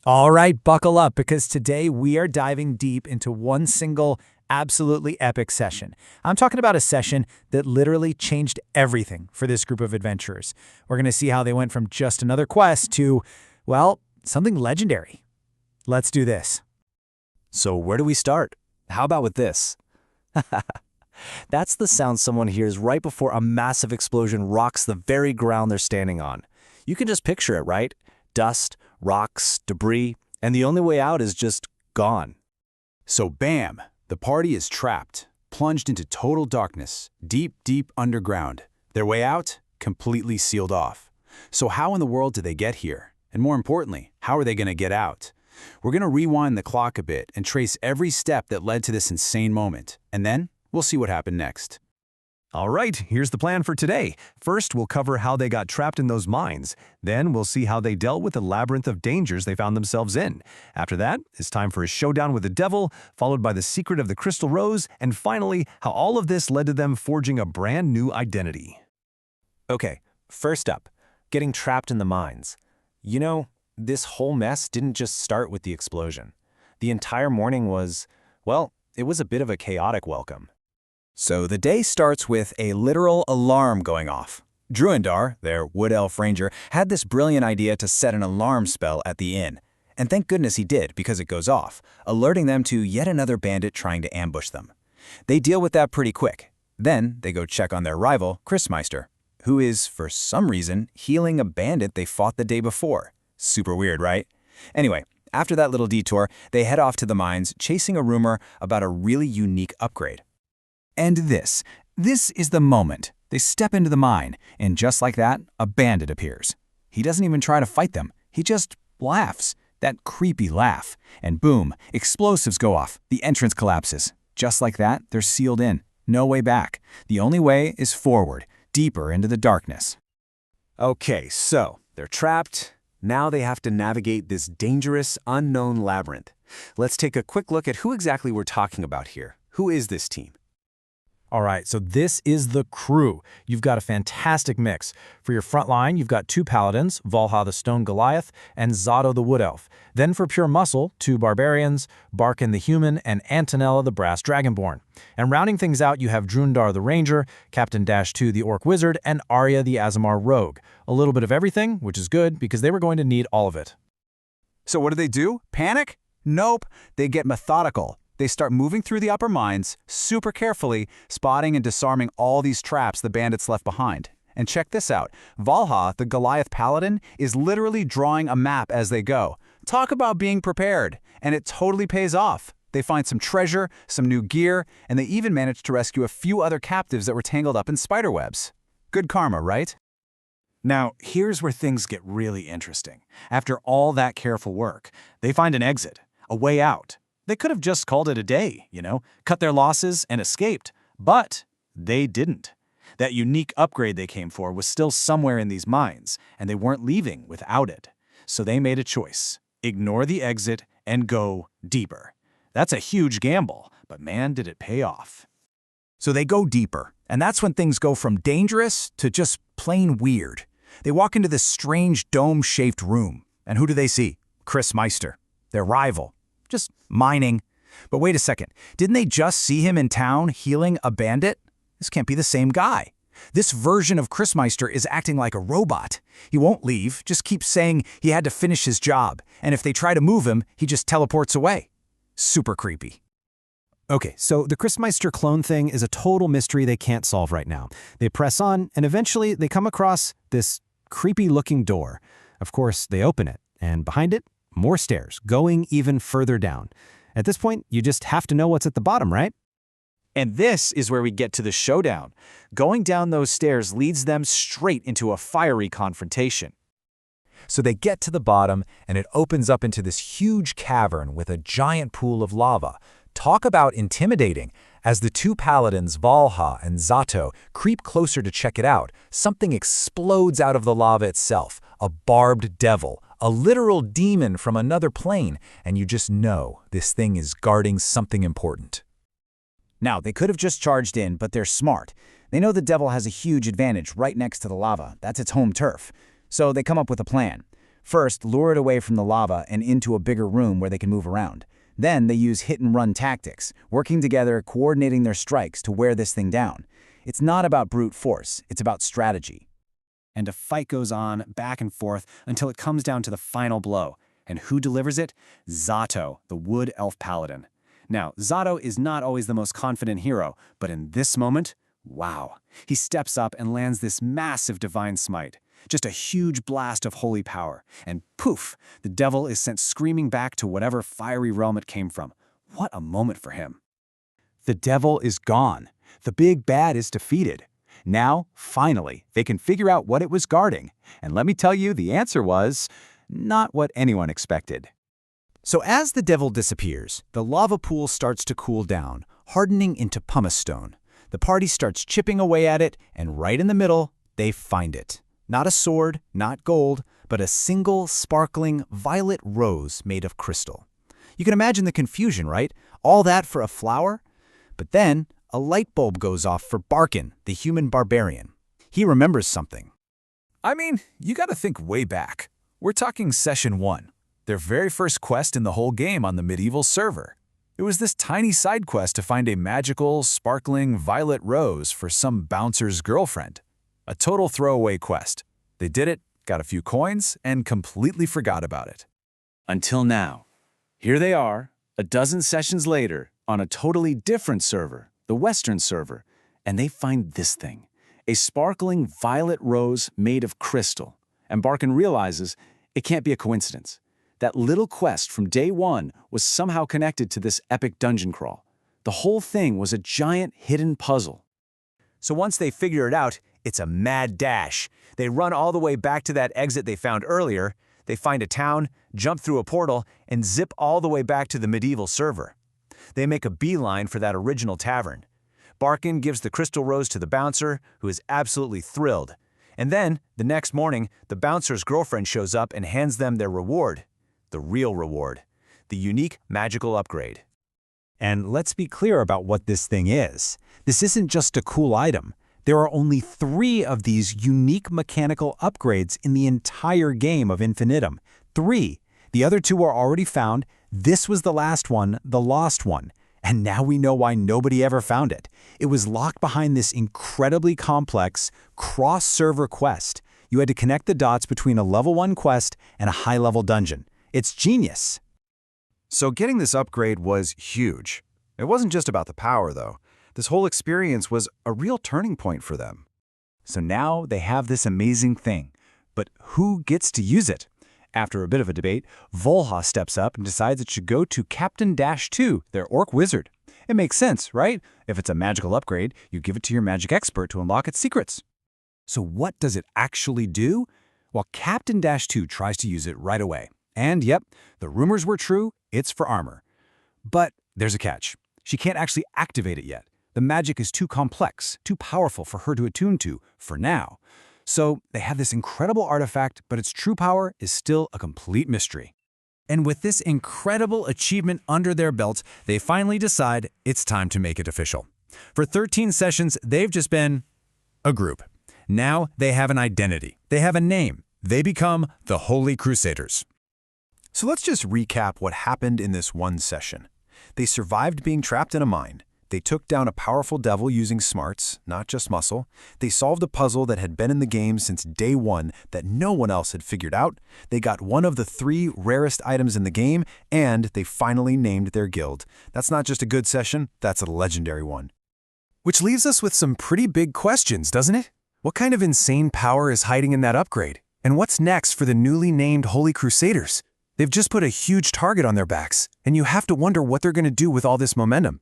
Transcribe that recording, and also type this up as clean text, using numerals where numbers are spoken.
All right, buckle up because today we are diving deep into one single, absolutely epic session. I'm talking about a session that literally changed everything for this group of adventurers. We're going to see how they went from just another quest to, well, something legendary. Let's do this. So where do we start? How about with this? That's the sound someone hears right before a massive explosion rocks the very ground they're standing on. You can just picture it, right? Dust, rocks, debris, and the only way out is just gone. So bam, the party is trapped, plunged into total darkness, deep, deep underground. Their way out, completely sealed off. So how in the world did they get here? And more importantly, how are they going to get out? We're going to rewind the clock a bit and trace every step that led to this insane moment. And then we'll see what happened next. All right, here's the plan for today. First, we'll cover how they got trapped in those mines. Then, we'll see how they dealt with the labyrinth of dangers they found themselves in. After that, it's time for a showdown with the devil, followed by the secret of the crystal rose, and finally, how all of this led to them forging a brand new identity. Okay, first up, getting trapped in the mines. You know, this whole mess didn't just start with the explosion. The entire morning was, well, it was a bit of a chaotic welcome. So the day starts with a literal alarm going off. Druindar, their wood elf ranger, had this brilliant idea to set an alarm spell at the inn. And thank goodness he did, because it goes off, alerting them to yet another bandit trying to ambush them. They deal with that pretty quick. Then they go check on their rival, Chrismeister, who is, for some reason, healing a bandit they fought the day before. Super weird, right? Anyway, after that little detour, they head off to the mines, chasing a rumor about a really unique upgrade. And this is the moment. They step into the mine, and just like that, a bandit appears. He doesn't even try to fight them. He just laughs, that creepy laugh. And boom, explosives go off. The entrance collapses. Just like that, they're sealed in. No way back. The only way is forward, deeper into the darkness. Okay, so they're trapped. Now they have to navigate this dangerous, unknown labyrinth. Let's take a quick look at who exactly we're talking about here. Who is this team? All right, so this is the crew. You've got a fantastic mix. For your front line, you've got two paladins, Valha the Stone Goliath and Zato the Wood Elf. Then for pure muscle, two barbarians, Barkin the Human and Antonella the Brass Dragonborn. And rounding things out, you have Druindar the Ranger, Captain Dash 2 the Orc Wizard, and Arya the Aasimar Rogue. A little bit of everything, which is good because they were going to need all of it. So what do? Panic? Nope. They get methodical. They start moving through the upper mines, super carefully, spotting and disarming all these traps the bandits left behind. And check this out. Valha, the Goliath Paladin, is literally drawing a map as they go. Talk about being prepared. And it totally pays off. They find some treasure, some new gear, and they even manage to rescue a few other captives that were tangled up in spiderwebs. Good karma, right? Now, here's where things get really interesting. After all that careful work, they find an exit, a way out. They could have just called it a day, cut their losses and escaped. But they didn't. That unique upgrade they came for was still somewhere in these mines, and they weren't leaving without it. So they made a choice. Ignore the exit and go deeper. That's a huge gamble, but man, did it pay off. So they go deeper, and that's when things go from dangerous to just plain weird. They walk into this strange dome-shaped room, and who do they see? Chrismeister, their rival. Just mining. But wait a second, didn't they just see him in town healing a bandit? This can't be the same guy. This version of Chrismeister is acting like a robot. He won't leave, just keeps saying he had to finish his job, and if they try to move him, he just teleports away. Super creepy. Okay, so the Chrismeister clone thing is a total mystery they can't solve right now. They press on, and eventually they come across this creepy-looking door. Of course, they open it, and behind it, more stairs, going even further down. At this point, you just have to know what's at the bottom, right? And this is where we get to the showdown. Going down those stairs leads them straight into a fiery confrontation. So they get to the bottom, and it opens up into this huge cavern with a giant pool of lava. Talk about intimidating. As the two paladins, Valha and Zato, creep closer to check it out, something explodes out of the lava itself, a barbed devil, a literal demon from another plane, and you just know this thing is guarding something important. Now, they could have just charged in, but they're smart. They know the devil has a huge advantage right next to the lava. That's its home turf. So they come up with a plan. First, lure it away from the lava and into a bigger room where they can move around. Then they use hit-and-run tactics, working together, coordinating their strikes to wear this thing down. It's not about brute force, it's about strategy. And a fight goes on, back and forth, until it comes down to the final blow. And who delivers it? Zato, the Wood Elf Paladin. Now, Zato is not always the most confident hero, but in this moment, wow. He steps up and lands this massive divine smite. Just a huge blast of holy power. And poof, the devil is sent screaming back to whatever fiery realm it came from. What a moment for him. The devil is gone. The big bad is defeated. Now, finally, they can figure out what it was guarding. And let me tell you, the answer was not what anyone expected. So as the devil disappears, the lava pool starts to cool down, hardening into pumice stone. The party starts chipping away at it, and right in the middle, they find it. Not a sword, not gold, but a single, sparkling, violet rose made of crystal. You can imagine the confusion, right? All that for a flower? But then, a light bulb goes off for Barkin, the human barbarian. He remembers something. I mean, you gotta think way back. We're talking Session 1, their very first quest in the whole game on the medieval server. It was this tiny side quest to find a magical, sparkling violet rose for some bouncer's girlfriend. A total throwaway quest. They did it, got a few coins, and completely forgot about it. Until now. Here they are, a dozen sessions later, on a totally different server, the Western server, and they find this thing, a sparkling violet rose made of crystal. And Barkin realizes it can't be a coincidence. That little quest from day one was somehow connected to this epic dungeon crawl. The whole thing was a giant hidden puzzle. So once they figure it out, it's a mad dash. They run all the way back to that exit they found earlier. They find a town, jump through a portal, and zip all the way back to the medieval server. They make a beeline for that original tavern. Barkin gives the crystal rose to the bouncer, who is absolutely thrilled. And then, the next morning, the bouncer's girlfriend shows up and hands them their reward. The real reward. The unique magical upgrade. And let's be clear about what this thing is. This isn't just a cool item. There are only 3 of these unique mechanical upgrades in the entire game of Infinitum. 3. The other 2 are already found. This was the last one, the lost one. And now we know why nobody ever found it. It was locked behind this incredibly complex, cross-server quest. You had to connect the dots between a level 1 quest and a high-level dungeon. It's genius. So getting this upgrade was huge. It wasn't just about the power, though. This whole experience was a real turning point for them. So now they have this amazing thing. But who gets to use it? After a bit of a debate, Volha steps up and decides it should go to Captain Dash 2, their orc wizard. It makes sense, right? If it's a magical upgrade, you give it to your magic expert to unlock its secrets. So what does it actually do? Well, Captain Dash 2 tries to use it right away. And yep, the rumors were true, it's for armor. But there's a catch. She can't actually activate it yet. The magic is too complex, too powerful for her to attune to, for now. So they have this incredible artifact, but its true power is still a complete mystery. And with this incredible achievement under their belt, they finally decide it's time to make it official. For 13 sessions, they've just been a group. Now they have an identity. They have a name. They become the Holy Crusaders. So let's just recap what happened in this one session. They survived being trapped in a mine. They took down a powerful devil using smarts, not just muscle. They solved a puzzle that had been in the game since day 1 that no one else had figured out. They got one of the 3 rarest items in the game, and they finally named their guild. That's not just a good session, that's a legendary one. Which leaves us with some pretty big questions, doesn't it? What kind of insane power is hiding in that upgrade? And what's next for the newly named Holy Crusaders? They've just put a huge target on their backs, and you have to wonder what they're going to do with all this momentum.